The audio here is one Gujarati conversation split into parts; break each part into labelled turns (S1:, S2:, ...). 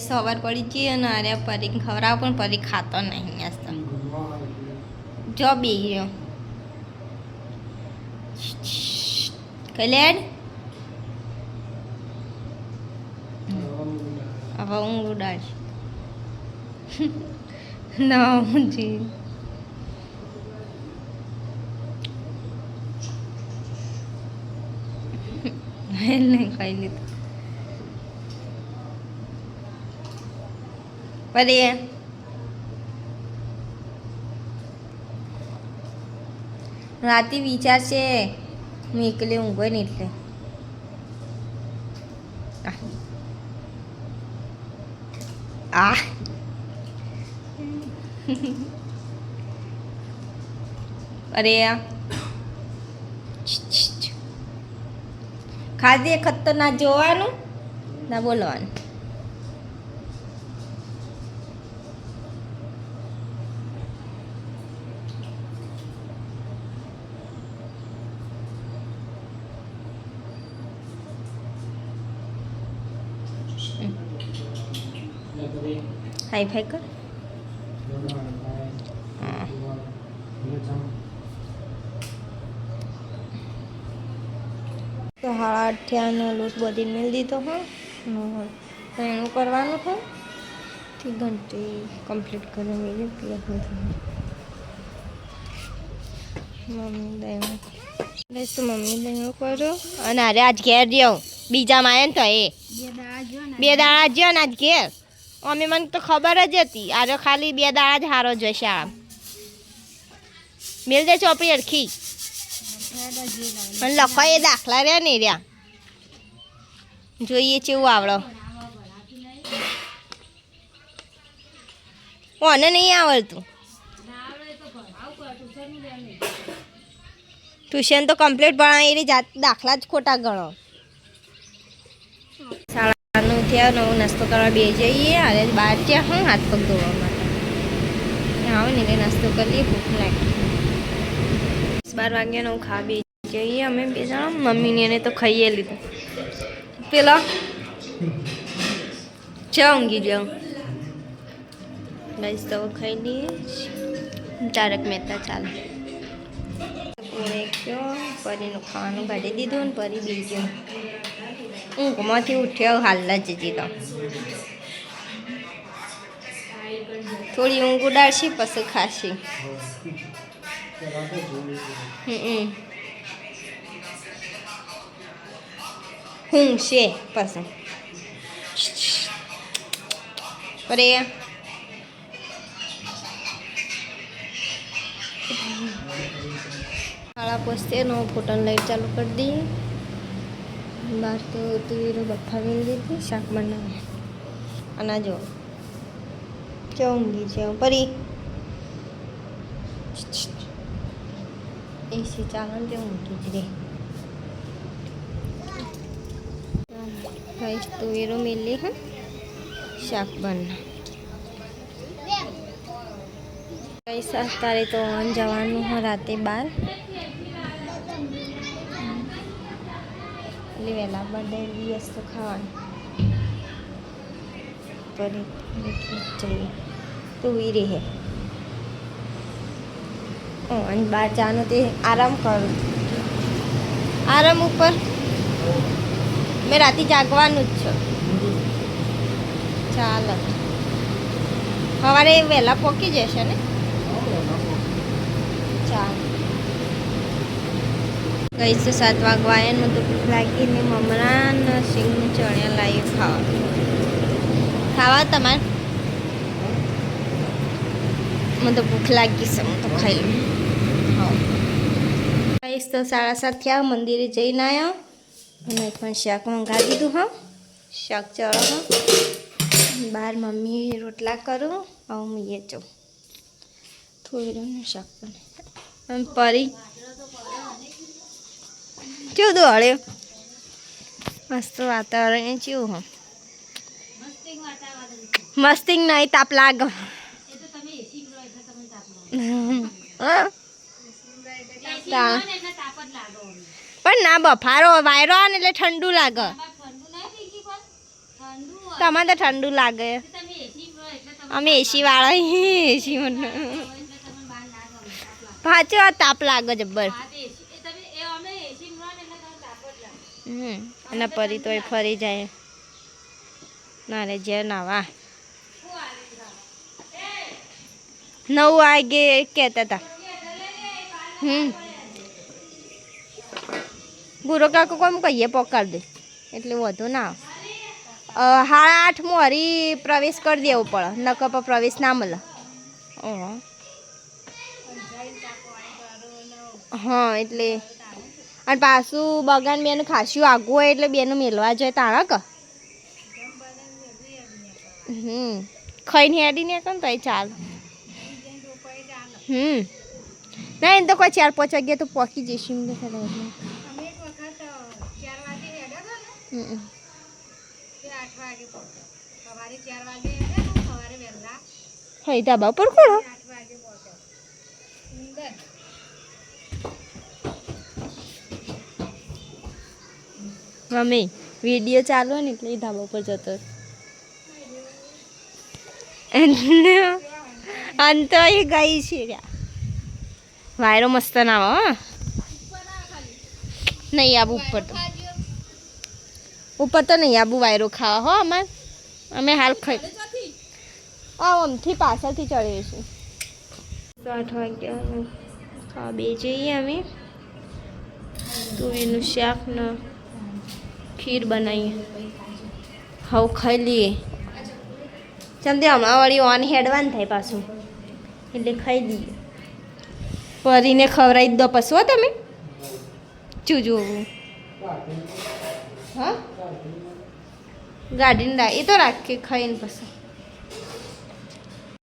S1: સવાર પડી જઈએ અને અરે પરી ખવડાવ પણ પરી ખાતો નહીં આજ તો જો બી ગયો કલેડ હવે ઊંઘ ઉડાડ ના જી નહીં ખાઈ લીધું પરી રાતે વિચાર છે હું એકલી ઊંઘો ને એટલે આ અરે ખાધી ખતર ના જોવાનું ના બોલવાનું હાઈ ફાઈ કર તો 8:30 લોટ બધી મેળ દીધો હા એનું કરવાનું છે થી ઘંટી કમ્પ્લીટ કરી મેળવી પ્લસ મમ્મી દહીં બસ તો મમ્મી દહીં કરો અને અરે આજ ઘેર જાઉં બીજામાં આવ્યા ને તો એ બે દાડા જ્યો ને આજ ઘેર અમે મને તો ખબર જ હતી આજે ખાલી 2 દાડા જ હારો જશે આમ મેળ દે ચોપડી અરખી અને લખો એ દાખલા રહ્યા ને રહ્યા જોઈએ કેવું આવડો મને નહીં આવડતું ટ્યુશન તો કમ્પ્લીટ ભણાવી એની જાત દાખલા જ ખોટા ગણો 9:30 થયા 9 નાસ્તો કરવા બે જઈએ અરે બહાર ત્યાં હું હાથ પગ ધોવા માટે આવો ને એટલે નાસ્તો કરીએ ભૂખ લાગી 12 વાગ્યાનો ખા બે જઈએ અમે બે જણા મમ્મીને એને તો ખાઈએ લીધું પેલા ઊંઘી જાઉં બસ તો ખાઈ લઈએ તારક મહેતા ચાલે પૂરે ગયો પરીનું ખાવાનું કાઢી દીધું ને પરી બીજું ઊંઘમાંથી ઉઠ્યો હાલ જ જીતો થોડી ઊંઘ ઉડાડશી પછી ખાશી ઊંઘશે પછી અરે ખાડા પોસ્તે નો ફોટોને લાઈટ ચાલુ કરી દઈએ બહાર તો તુવેરો બફા મેળ દીધી શાક બનાવે અને જો ઊંઘી છે પરી એસી ચાલે ને તે ઊંઘી જ રે ગાઈસ તુવેરો મેલી હા શાક બના ગાઈસ અત્યારે તો જવાનું હોય રાતે 12 એટલે વહેલા બર્થડે દિવસ તો ખાવાનું પરી જઈએ તો વીરે હે અને બહાર જવાનું તે આરામ કરું આરામ ઉપર મેં રાતે જાગવાનું જ છે ચાલો સવારે વહેલા પહોંચી જશે ને ચાલ ગઈ છે 7 વાગવા આવ્યા મને તો ભૂખ લાગી ને મમરા ને સિંગનું ચણિયા લાવી ખાવા તમારે મને તો ભૂખ લાગી છે હું તો ખાઈ લઉં હા ગઈ તો 7:30 થયા મંદિરે જઈને આવ્યા અને પણ શાક મંગાવી દીધું હા શાક ચડો હા બહાર મમ્મી રોટલા કરું હવે હું એ જાઉં થોડું શાક બને પરી કેવું દોડે મસ્ત વાતાવરણ કેવું હો મસ્તી નહીં તાપ લાગ પણ ના બફારો વાયરો આવે ને એટલે ઠંડુ લાગે તમારે તો ઠંડુ લાગે અમે એસી વાળા એસી મને પાછો આ તાપ લાગે જબ્બર અને પરી તો ફરી જાય ના રે જે નાવા 9 વાગે કહેતા હતા ગુરુ કાકો કોમ કહીએ પકડ દે એટલે વધુ ના 8:30 હરી પ્રવેશ કરી દેવો પડે નકર પર પ્રવેશ ના મળે હા એટલે અને પાછું બગાન બેનું ખાસ્યું આગું હોય એટલે બેનું મેળવા જાય તારા કે ખાઈને હેડી ને કર તો ચાલ ના એને તો કોઈ 4-5 વાગ્યા તો પહોંચી જઈશું હા ધાબા પર કોણ મમ્મી વિડીયો ચાલુ ને એટલે ધાબા ઉપર જતો અંત એ ગઈ છે વાયરો મસ્ત ના આવે નહીં આબુ ઉપર તો નહીં આબુ વાયરો ખાવા હો અમાર અમે હાલ ખાઈ આમથી પાછળથી ચડીશું 8 વાગ્યા ખાવા બે જઈએ અમે તુવેરનું શાક ને ખીર બનાવીએ હવે ખાઈ લઈએ ચમદે હમણાં વળી ઓન હેડવાન થાય પાછું એટલે ખાઈ લઈએ પરીને ખવડાવી દો પછી હો તમે શું જોવું હા ગાડીને એ તો રાખીએ ખાઈને પછી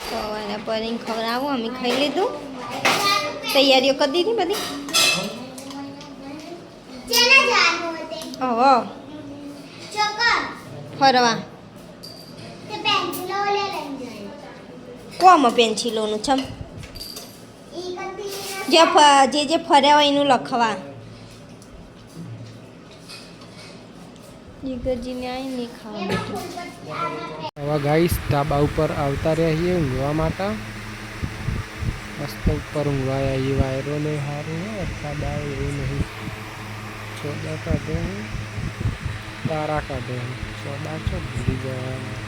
S1: સવારે પરીને ખવડાવું અમે ખાઈ લીધું તૈયારીઓ કરી દીધી બધી ઓહો ફરવા કોમ પેન્સિલોનું છમ જે ફર્યા હોય એનું લખવા જીગરજીને આવીને ખાવા બેઠું
S2: હવે ગાઈસ ધાબા ઉપર આવતા રહીએ ઊંઘવા માટે મસ્ત ઉપર ઊંઘવાયા એ વાયરો ને સારું હોય વરસાદ આવે એવું નહીં ચોદા કાઢે તારા કાઢે ચોદા છો ભૂલી જવાના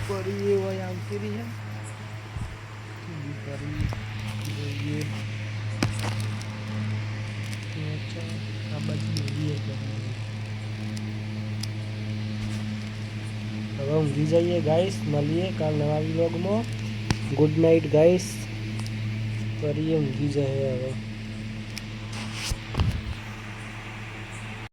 S2: પરી એ હોય આવતી રહી પરી જોઈએ આ બધી જોઈએ હવે ઊંઘી જઈએ ગાઈસ મળીએ કાલ નવા વ્લોગમાં ગુડ નાઇટ ગાઈસ કરીએ ઊંઘી જાય હવે